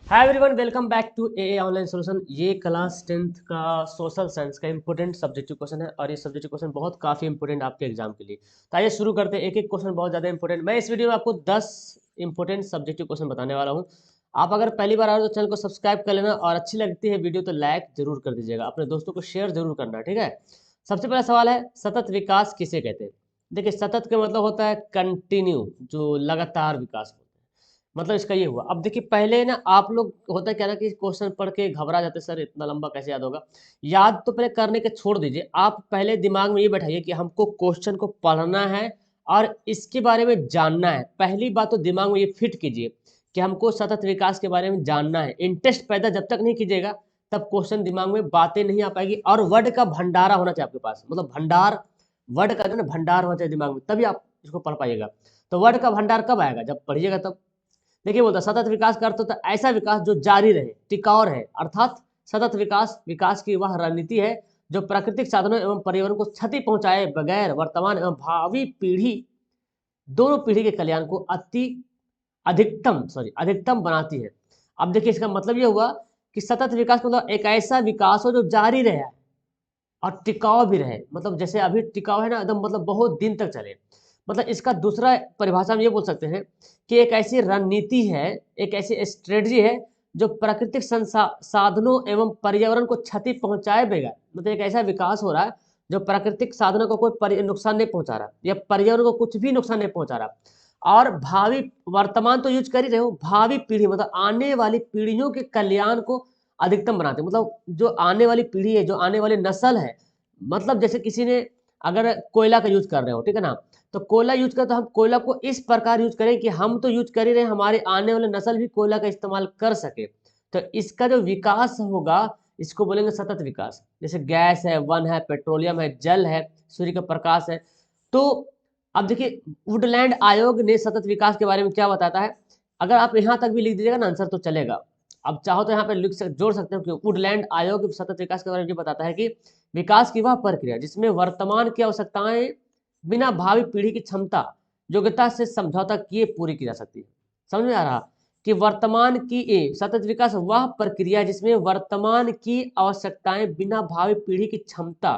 Hi everyone, welcome back to a online solution. ये class 10th का social science का important subjective question है और ये सब्जेक्टिव क्वेश्चन बहुत काफ़ी इंपॉर्टेंट आपके एग्जाम के लिए। तो आइए शुरू करते हैं। एक एक क्वेश्चन बहुत ज़्यादा इंपॉर्टेंट। मैं इस वीडियो में आपको 10 इंपॉर्टेंट सब्जेक्टिव क्वेश्चन बताने वाला हूँ। आप अगर पहली बार आ रहे हो तो चैनल को सब्सक्राइब कर लेना और अच्छी लगती है वीडियो तो लाइक जरूर कर दीजिएगा। अपने दोस्तों को शेयर जरूर करना, ठीक है। सबसे पहला सवाल है, सतत विकास किसे कहते हैं। देखिए, सतत का मतलब होता है कंटिन्यू, जो लगातार विकास हो। मतलब इसका ये हुआ। अब देखिए, पहले ना आप लोग होता क्या ना कि क्वेश्चन पढ़ के घबरा जाते, सर इतना लंबा कैसे याद होगा। याद तो पहले करने के छोड़ दीजिए, आप पहले दिमाग में ये बैठाइए कि हमको क्वेश्चन को पढ़ना है और इसके बारे में जानना है। पहली बात तो दिमाग में ये फिट कीजिए कि हमको सतत विकास के बारे में जानना है। इंटरेस्ट पैदा जब तक नहीं कीजिएगा तब क्वेश्चन दिमाग में बातें नहीं आ पाएगी। और वर्ड का भंडारा होना चाहिए आपके पास, मतलब भंडार, वर्ड का जो ना भंडार होना चाहिए दिमाग में, तभी आप इसको पढ़ पाइएगा। तो वर्ड का भंडार कब आएगा, जब पढ़िएगा तब। देखिए, बोलता सतत विकास का अर्थ होता है ऐसा विकास जो जारी रहे, टिकाऊ रहे। अर्थात सतत विकास विकास की वह रणनीति है जो प्राकृतिक साधनों एवं पर्यावरण को क्षति पहुंचाए बगैर वर्तमान एवं भावी पीढ़ी, दोनों पीढ़ी के कल्याण को अधिकतम बनाती है। अब देखिए, इसका मतलब यह हुआ कि सतत विकास मतलब एक ऐसा विकास हो जो जारी रहे और टिकाऊ भी रहे। मतलब जैसे अभी टिकाऊ है ना, एकदम मतलब बहुत दिन तक चले। मतलब इसका दूसरा परिभाषा हम ये बोल सकते हैं कि एक ऐसी रणनीति है, एक ऐसी स्ट्रेटजी है जो प्राकृतिक साधनों एवं पर्यावरण को क्षति पहुंचाए बगैर, मतलब एक ऐसा विकास हो रहा है जो प्राकृतिक साधनों को कोई नुकसान नहीं पहुंचा रहा या पर्यावरण को कुछ भी नुकसान नहीं पहुंचा रहा। और भावी, वर्तमान तो यूज कर ही रहे हो, भावी पीढ़ी मतलब आने वाली पीढ़ियों के कल्याण को अधिकतम बनाते हैं। मतलब जो आने वाली पीढ़ी है, जो आने वाली नस्ल है, मतलब जैसे किसी ने अगर कोयला का यूज कर रहे हो, ठीक है ना, तो कोयला यूज कर, तो हम कोयला को इस प्रकार यूज करें कि हम तो यूज कर ही रहे हैं, हमारे आने वाले नस्ल भी कोयला का इस्तेमाल कर सके। तो इसका जो विकास होगा इसको बोलेंगे सतत विकास। जैसे गैस है, वन है, पेट्रोलियम है, जल है, सूर्य का प्रकाश है। तो अब देखिए, वुडलैंड आयोग ने सतत विकास के बारे में क्या बताता है। अगर आप यहाँ तक भी लिख दीजिएगा ना आंसर तो चलेगा। अब चाहो तो यहाँ पे जोड़ सकते हो कि वुडलैंड आयोग सतत विकास के बारे में ये बताता है कि विकास की वह प्रक्रिया जिसमें वर्तमान की आवश्यकताएं बिना भावी पीढ़ी की क्षमता योग्यता से समझौता किए पूरी की जा सकती है। समझ में आ रहा कि वर्तमान की सतत विकास वह प्रक्रिया जिसमें वर्तमान की आवश्यकताएं बिना भावी पीढ़ी की क्षमता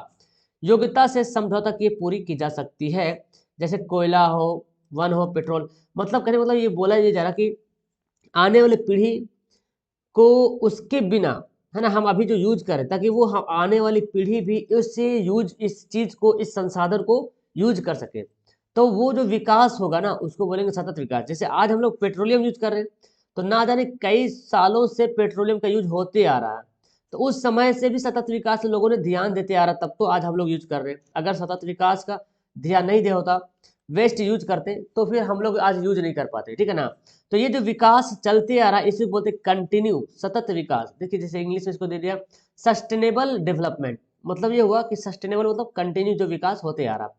योग्यता से समझौता किए पूरी की जा सकती है। जैसे कोयला हो, वन हो, पेट्रोल। मतलब कहने मतलब ये बोला ये जा रहा कि आने वाली पीढ़ी को उसके बिना, है ना, हम अभी जो यूज करें ताकि वो हम आने वाली पीढ़ी भी इससे यूज, इस चीज को, इस संसाधन को यूज कर सके। तो वो जो विकास होगा ना उसको बोलेंगे सतत विकास। जैसे आज हम लोग पेट्रोलियम यूज कर रहे हैं, तो ना जाने कई सालों से पेट्रोलियम का यूज होते आ रहा है। तो उस समय से भी सतत विकास लोगों ने ध्यान देते आ रहा, तब तो आज हम लोग यूज कर रहे हैं। अगर सतत विकास का ध्यान नहीं दे होता, वेस्ट यूज करते, तो फिर हम लोग आज यूज नहीं कर पाते, ठीक है ना। तो ये जो विकास चलते आ रहा है इसे बोलते कंटिन्यू, सतत विकास। देखिए, जैसे इंग्लिश में इसको दे दिया सस्टेनेबल डेवलपमेंट। मतलब ये हुआ कि सस्टेनेबल मतलब कंटिन्यू जो विकास होते आ रहा।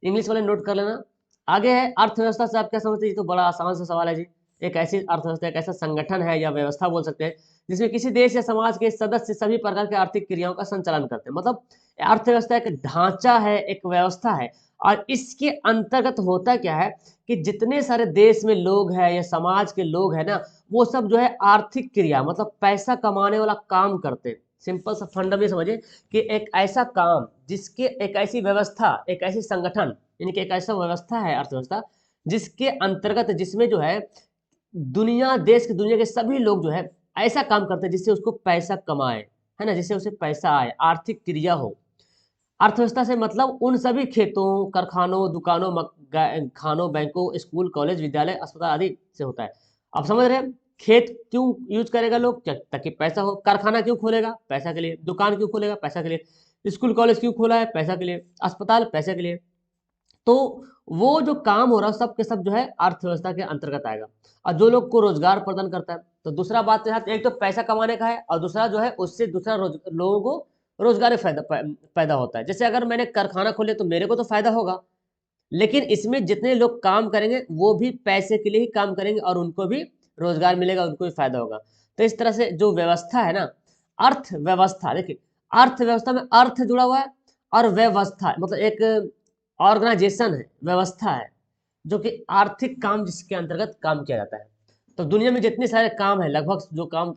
इंग्लिश वाले नोट कर लेना। आगे है अर्थव्यवस्था से आप क्या समझते हैं। ये तो बड़ा आसान सा सवाल है जी। एक ऐसी अर्थव्यवस्था, एक ऐसा संगठन है या व्यवस्था बोल सकते हैं जिसमें किसी देश या समाज के सदस्य सभी प्रकार के आर्थिक क्रियाओं का संचालन करते हैं। मतलब अर्थव्यवस्था एक ढांचा है, एक व्यवस्था है। और इसके अंतर्गत होता क्या है कि जितने सारे देश में लोग हैं या समाज के लोग हैं ना, वो सब जो है आर्थिक क्रिया मतलब पैसा कमाने वाला काम करते हैं। सिंपल सा फंडा में समझिए कि एक ऐसा काम जिसके, एक ऐसी व्यवस्था, एक ऐसी संगठन, यानी कि एक ऐसा व्यवस्था है अर्थव्यवस्था जिसके अंतर्गत, जिसमें जो है दुनिया, देश की दुनिया के सभी लोग जो है ऐसा काम करते हैं जिससे उसको पैसा कमाए, है ना, जिससे उसे पैसा आए, आर्थिक क्रिया हो। अर्थव्यवस्था से मतलब उन सभी खेतों, कारखानों, दुकानों, खानों, बैंकों, स्कूल, कॉलेज, विद्यालय, अस्पताल आदि से होता है। आप समझ रहे हैं, खेत क्यों यूज करेगा लोग, ताकि पैसा हो। कारखाना क्यों खोलेगा, पैसा के लिए। दुकान क्यों खोलेगा, पैसा के लिए। स्कूल कॉलेज क्यों खोला है, पैसा के लिए। अस्पताल, पैसे के लिए। तो वो जो काम हो रहा है सब के सब जो है अर्थव्यवस्था के अंतर्गत आएगा। और जो लोग को रोजगार प्रदान करता है, तो दूसरा बात तो एक तो पैसा कमाने का है और दूसरा जो है उससे दूसरा लोगों को रोजगार पैदा होता है। जैसे अगर मैंने कारखाना खोले तो मेरे को तो फायदा होगा, लेकिन इसमें जितने लोग काम करेंगे वो भी पैसे के लिए ही काम करेंगे और उनको भी रोजगार मिलेगा, उनको भी फायदा होगा। तो इस तरह से जो व्यवस्था है ना, अर्थव्यवस्था, देखिए अर्थव्यवस्था में अर्थ जुड़ा हुआ है और व्यवस्था मतलब एक ऑर्गेनाइजेशन है, व्यवस्था है जो कि आर्थिक काम जिसके अंतर्गत काम किया जाता है। तो दुनिया में जितने सारे काम है लगभग जो काम,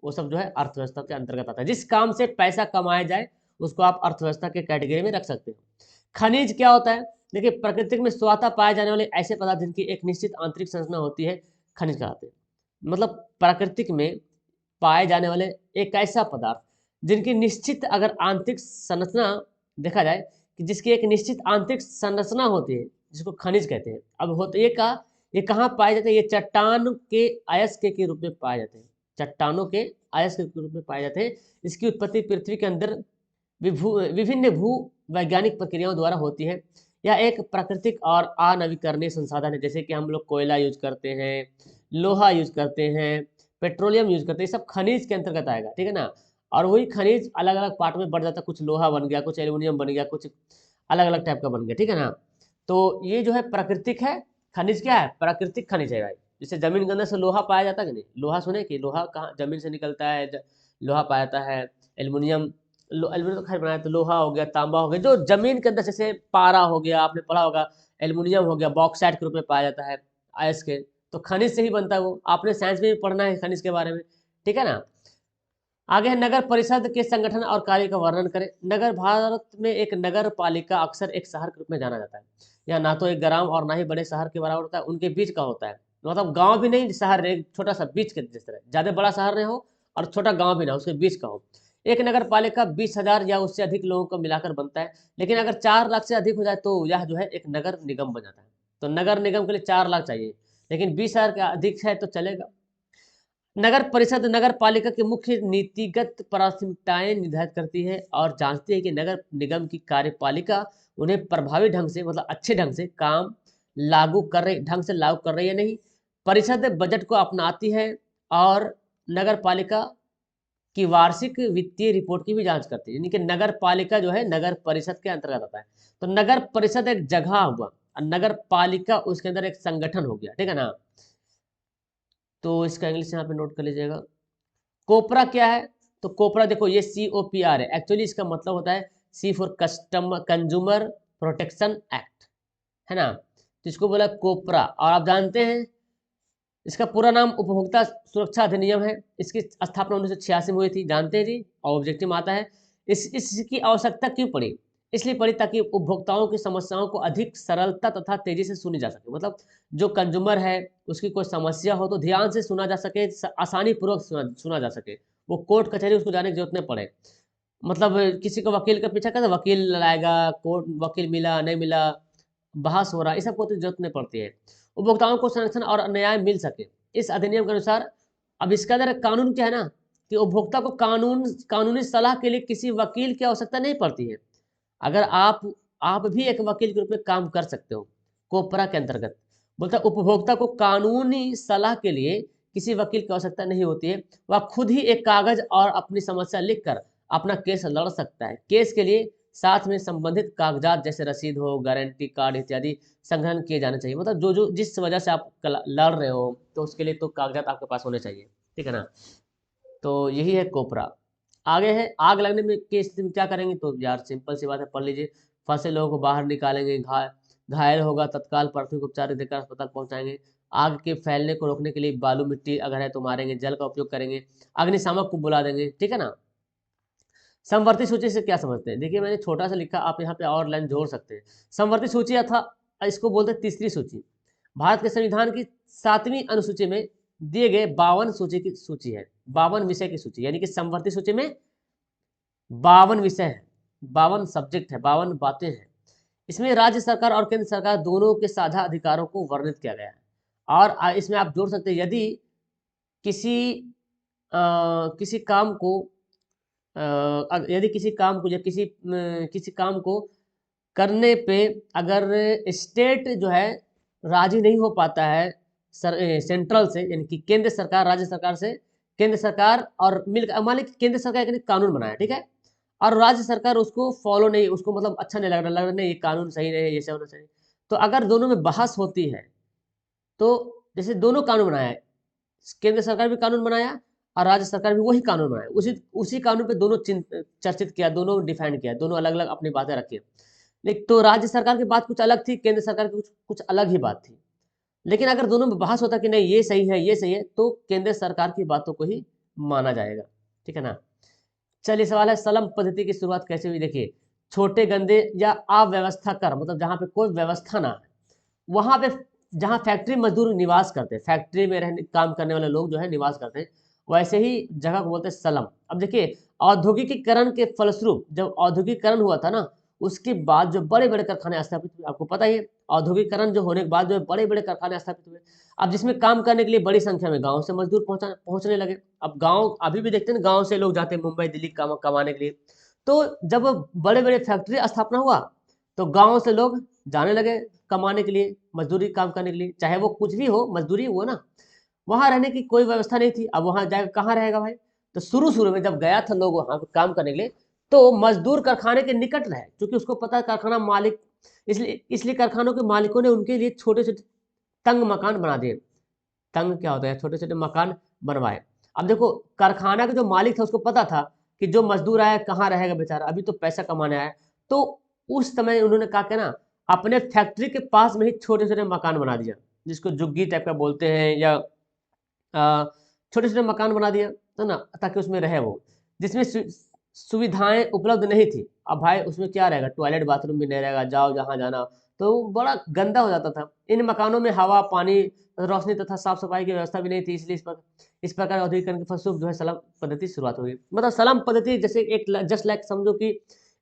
वो सब जो है अर्थव्यवस्था के अंतर्गत आता है। जिस काम से पैसा कमाया जाए उसको आप अर्थव्यवस्था के कैटेगरी में रख सकते हो। खनिज क्या होता है? देखिए, प्रकृति में स्वतः पाए जाने वाले ऐसे पदार्थ जिनकी एक निश्चित आंतरिक संरचना होती है, खनिज कहलाते हैं। मतलब प्राकृतिक में पाए जाने वाले एक ऐसा पदार्थ जिनकी निश्चित अगर आंतरिक संरचना देखा जाए कि जिसकी एक निश्चित आंतरिक संरचना होती है, जिसको खनिज कहते हैं। अब होता ये का ये कहाँ पाए जाते हैं? ये चट्टान के अयस्क के रूप में पाए जाते हैं। चट्टानों के अयस्क के रूप में पाए जाते हैं। इसकी उत्पत्ति पृथ्वी के अंदर विभिन्न भू वैज्ञानिक प्रक्रियाओं द्वारा होती है। यह एक प्राकृतिक और अनवीकरणीय संसाधन है। जैसे कि हम लोग कोयला यूज करते हैं, लोहा यूज करते हैं, पेट्रोलियम यूज करते हैं, ये सब खनिज के अंतर्गत आएगा, ठीक है ना। और वही खनिज अलग अलग पार्ट में बढ़ जाता है, कुछ लोहा बन गया, कुछ एल्यूमिनियम बन गया, कुछ अलग अलग टाइप का बन गया, ठीक है ना। तो ये जो है प्राकृतिक है। खनिज क्या है? प्राकृतिक खनिज है भाई। जैसे जमीन के अंदर से लोहा पाया जाता है कि नहीं? लोहा सुने कि लोहा कहाँ जमीन से निकलता है, लोहा पाया जाता है। एल्यूमिनियम, एल्यूमिनियम तो खैर बनाया, तो लोहा हो गया, तांबा हो गया, जो जमीन के अंदर, जैसे पारा हो गया, आपने पढ़ा होगा। एल्यूमिनियम हो गया, बॉक्साइट के रूप में पाया जाता है आयस के। तो खनिज से ही बनता है वो, आपने साइंस में भी पढ़ना है खनिज के बारे में, ठीक है ना। आगे है नगर परिषद के संगठन और कार्य का वर्णन करें। नगर, भारत में एक नगर पालिका अक्सर एक शहर के रूप में जाना जाता है। यह ना तो एक ग्राम और ना ही बड़े शहर के बराबर होता है, उनके बीच का होता है। मतलब गांव भी नहीं, शहर एक छोटा सा बीच के, जिस तरह ज्यादा बड़ा शहर नहीं हो और छोटा गांव भी ना, उसके बीच का हो। एक नगर पालिका 20,000 या उससे अधिक लोगों को मिलाकर बनता है। लेकिन अगर 4 लाख से अधिक हो जाए तो यह जो है एक नगर निगम बन जाता है। तो नगर निगम के लिए 4 लाख चाहिए, लेकिन 20,000 का अधिक है तो चलेगा। नगर परिषद नगर पालिका की मुख्य नीतिगत प्राथमिकताएं निर्धारित करती है और जांचती है कि नगर निगम की कार्यपालिका उन्हें प्रभावी ढंग से, मतलब अच्छे ढंग से काम लागू कर रही है नहीं। परिषद बजट को अपनाती है और नगर पालिका की वार्षिक वित्तीय रिपोर्ट की भी जांच करती है। यानी कि नगर पालिका जो है नगर परिषद के अंतर्गत आता है। तो नगर परिषद एक जगह हुआ और नगर पालिका उसके अंदर एक संगठन हो गया, ठीक है ना। तो इसका इंग्लिश यहाँ पे नोट कर लीजिएगा। कोपरा क्या है? तो कोपरा देखो, ये COPR है, एक्चुअली इसका मतलब होता है सी फॉर कंज्यूमर प्रोटेक्शन एक्ट, है ना। तो इसको बोला कोपरा। और आप जानते हैं इसका पूरा नाम उपभोक्ता सुरक्षा अधिनियम है। इसकी स्थापना 1986 में हुई थी, जानते हैं जी। और ऑब्जेक्टिव में आता है इसकी आवश्यकता क्यों पड़ी? इसलिए पड़ी ताकि उपभोक्ताओं की समस्याओं को अधिक सरलता तथा तेजी से सुनी जा सके। मतलब जो कंज्यूमर है उसकी कोई समस्या हो तो ध्यान से सुना जा सके, आसानी पूर्वक सुना जा सके। वो कोर्ट कचहरी उसको जाने की जरूरत नहीं पड़े। मतलब किसी को वकील का पीछा करता, वकील लाएगा, कोर्ट वकील मिला नहीं मिला, बहस हो रहा है, इस सबको तो जरूरत नहीं पड़ती है। उपभोक्ताओं को संरक्षण और न्याय मिल सके, इस अधिनियम के अनुसार। अब इसका अंदर कानून क्या है ना, कि उपभोक्ता को कानूनी सलाह के लिए किसी वकील की आवश्यकता नहीं पड़ती है। अगर आप भी एक वकील के रूप में काम कर सकते हो कोपरा के अंतर्गत। बोलता है उपभोक्ता को कानूनी सलाह के लिए किसी वकील की आवश्यकता नहीं होती है, वह खुद ही एक कागज और अपनी समस्या लिखकर अपना केस लड़ सकता है। केस के लिए साथ में संबंधित कागजात जैसे रसीद हो, गारंटी कार्ड इत्यादि संग्रहण किए जाने चाहिए। मतलब जो जो जिस वजह से आप लड़ रहे हो तो उसके लिए तो कागजात आपके पास होने चाहिए, ठीक है ना। तो यही है कोपरा। आगे है आग लगने में की स्थिति में क्या करेंगे? तो यार सिंपल सी बात है, पढ़ लीजिए। फंसे लोगों को बाहर निकालेंगे, घायल होगा तत्काल प्राथमिक उपचार देकर अस्पताल पहुंचाएंगे। आग के फैलने को रोकने के लिए बालू मिट्टी अगर है तो मारेंगे, जल का उपयोग करेंगे, अग्निशामक को बुला देंगे, ठीक है ना। समवर्ती सूची से क्या समझते हैं? देखिए मैंने छोटा सा लिखा, आप यहाँ पे और लाइन जोड़ सकते हैं। समवर्ती सूची अथवा इसको बोलते हैं तीसरी सूची। भारत के संविधान की 7वीं अनुसूची में दिए गए 52 सूची की सूची है, 52 विषय की सूची। यानी कि समवर्ती सूची में 52 विषय है, 52 सब्जेक्ट है, 52 बातें हैं। इसमें राज्य सरकार और केंद्र सरकार दोनों के साझा अधिकारों को वर्णित किया गया है। और इसमें आप जोड़ सकते हैं, यदि किसी किसी काम को यदि किसी काम को या किसी काम को करने पे अगर स्टेट जो है राजी नहीं हो पाता है सेंट्रल से, यानी कि केंद्र सरकार राज्य सरकार से, केंद्र सरकार और मिल मान लीजिए केंद्र सरकार ने कानून बनाया, ठीक है, और राज्य सरकार उसको फॉलो नहीं, उसको मतलब अच्छा नहीं लग रहा नहीं, ये कानून सही नहीं है, ये होना चाहिए। तो अगर दोनों में बहस होती है तो जैसे दोनों कानून बनाया है, केंद्र सरकार भी कानून बनाया और राज्य सरकार भी वही कानून बनाया, उसी उसी कानून पे दोनों चर्चित किया, दोनों डिफाइन किया, दोनों अलग अलग अपनी बातें रखी। लेकिन तो राज्य सरकार की बात कुछ अलग थी, केंद्र सरकार की कुछ अलग ही बात थी। लेकिन अगर दोनों में बहस होता कि नहीं ये सही है ये सही है, तो केंद्र सरकार की बातों को ही माना जाएगा, ठीक है ना। चलिए सवाल है, सलम पद्धति की शुरुआत कैसे हुई। देखिए, छोटे गंदे या अव्यवस्था कर, मतलब जहां पे कोई व्यवस्था ना है, वहां पे जहां फैक्ट्री मजदूर निवास करते हैं, फैक्ट्री में रहने काम करने वाले लोग जो है निवास करते हैं, वैसे ही जगह को बोलते हैं सलम। अब देखिए, औद्योगिकीकरण के फलस्वरूप जब औद्योगिकीकरण हुआ था ना, उसके बाद जो बड़े बड़े कारखाने स्थापित हुए, आपको पता ही है, औद्योगिकीकरण जो होने के बाद जो है बड़े बड़े कारखाने स्थापित हुए। अब जिसमें काम करने के लिए बड़ी संख्या में गांव से मजदूर पहुंचने लगे। अब गांव अभी भी देखते हैं ना, गांव से लोग जाते हैं मुंबई दिल्ली कमाने के लिए। तो जब बड़े बड़े फैक्ट्री स्थापना हुआ, तो गांव से लोग जाने लगे कमाने के लिए, मजदूरी काम करने के लिए, चाहे वो कुछ भी हो, मजदूरी हुआ ना। वहां रहने की कोई व्यवस्था नहीं थी, अब वहां जाकर कहाँ रहेगा भाई। तो शुरू शुरू में जब गया था लोग वहां काम करने के लिए, तो मजदूर कारखाने के निकट रहे, क्योंकि उसको पता है कारखाना मालिक, इसलिए कारखानों के मालिकों ने उनके लिए छोटे छोटे तंग मकान बना दिए। तंग क्या होता है, छोटे छोटे मकान बनवाए। अब देखो, कारखाना का जो मालिक था उसको पता था कि जो मजदूर आया कहाँ रहेगा बेचारा, अभी तो पैसा कमाने आया। तो उस समय उन्होंने कहा कि ना, अपने फैक्ट्री के पास में ही छोटे छोटे मकान बना दिया, जिसको झुग्गी टाइप का बोलते हैं, या छोटे छोटे मकान बना दिया, है ना, ताकि उसमें रहे वो, जिसमें सुविधाएं उपलब्ध नहीं थी। अब भाई उसमें क्या रहेगा, टॉयलेट बाथरूम भी नहीं रहेगा, जाओ जहाँ जाना, तो बड़ा गंदा हो जाता था। इन मकानों में हवा पानी रोशनी तथा साफ सफाई की व्यवस्था भी नहीं थी, इसलिए इस प्रकार औद्योगिकरण के फलस्वरूप जो है सलाम पद्धति शुरुआत हुई। मतलब सलाम पद्धति जैसे एक जस्ट लाइक समझो कि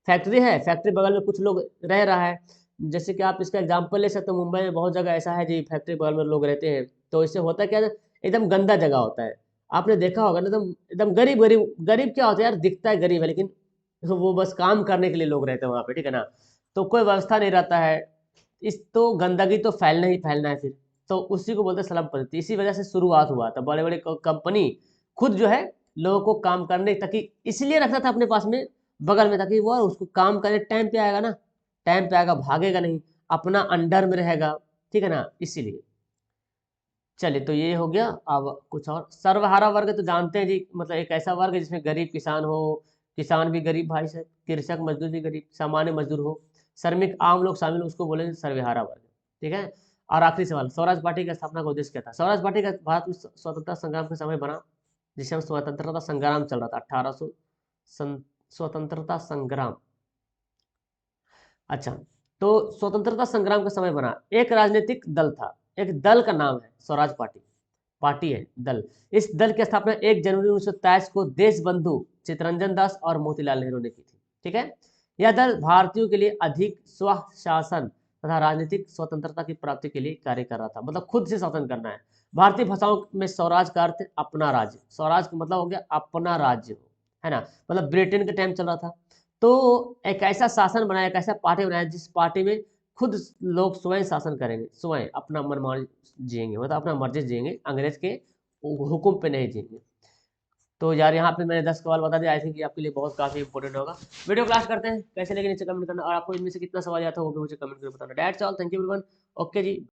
फैक्ट्री है, फैक्ट्री बगल में कुछ लोग रह रहा है। जैसे कि आप इसका एग्जाम्पल ले सकते हो, मुंबई में बहुत जगह ऐसा है जी, फैक्ट्री बगल में लोग रहते हैं, तो इससे होता क्या है, एकदम गंदा जगह होता है। आपने देखा होगा ना, एकदम एकदम गरीब गरीब गरीब क्या होता है यार, दिखता है गरीब है, लेकिन वो बस काम करने के लिए लोग रहते हैं वहाँ पे, ठीक है ना। तो कोई व्यवस्था नहीं रहता है, इस तो गंदगी तो फैलना ही फैलना है फिर। तो उसी को बोलते हैं स्लम पद्धति। इसी वजह से शुरुआत हुआ था, बड़े बड़े कंपनी खुद जो है लोगों को काम करने, ताकि इसलिए रखता था अपने पास में बगल में, ताकि वो उसको काम करने टाइम पे आएगा ना, टाइम पे आएगा, भागेगा नहीं, अपना अंडर में रहेगा, ठीक है ना, इसीलिए। चलिए, तो ये हो गया। अब कुछ और, सर्वहारा वर्ग तो जानते हैं जी, मतलब एक ऐसा वर्ग जिसमें गरीब किसान हो, किसान भी गरीब भाई साहब, कृषक मजदूर भी गरीब, सामान्य मजदूर हो, श्रमिक आम लोग शामिल हो, उसको बोलेंगे सर्वहारा वर्ग, ठीक है। और आखिरी सवाल, स्वराज पार्टी का स्थापना का उद्देश्य क्या था। स्वराज पार्टी का भारत में स्वतंत्रता संग्राम के समय बना, जिसमें स्वतंत्रता संग्राम चल रहा था, 1800 स्वतंत्रता संग्राम। अच्छा, तो स्वतंत्रता संग्राम का समय बना, एक राजनीतिक दल था, एक दल का नाम है स्वराज पार्टी, पार्टी है दल। इस दल की स्थापना 1 जनवरी 1923 को देश बंधु चित्तरंजन दास और मोतीलाल नेहरू ने की थी, ठीक है। यह दल भारतीयों के लिए अधिक स्वशासन तथा राजनीतिक स्वतंत्रता की प्राप्ति के लिए कार्य कर रहा था, मतलब खुद से शासन करना है। भारतीय भाषाओं में स्वराज का अर्थ है अपना राज्य, स्वराज का मतलब हो गया अपना राज्य, है ना, मतलब ब्रिटेन के टाइम चल रहा था। तो एक ऐसा शासन बनाया, एक ऐसा पार्टी बनाया जिस पार्टी में खुद लोग स्वयं शासन करेंगे, स्वयं अपना मनमानी जिएंगे, मतलब अपना मर्जी जिएंगे, अंग्रेज के हुक्म पे नहीं जिएंगे। तो यार यहाँ पे मैंने 10 सवाल बता दिया, आई थिंक ये आपके लिए बहुत काफी इंपॉर्टेंट होगा। वीडियो क्लास करते हैं कैसे, लेकिन नीचे कमेंट करना, और आपको इनमें से कितना सवाल आता है वो भी मुझे कमेंट करके बताना। That's all, thank you everyone, okay ji.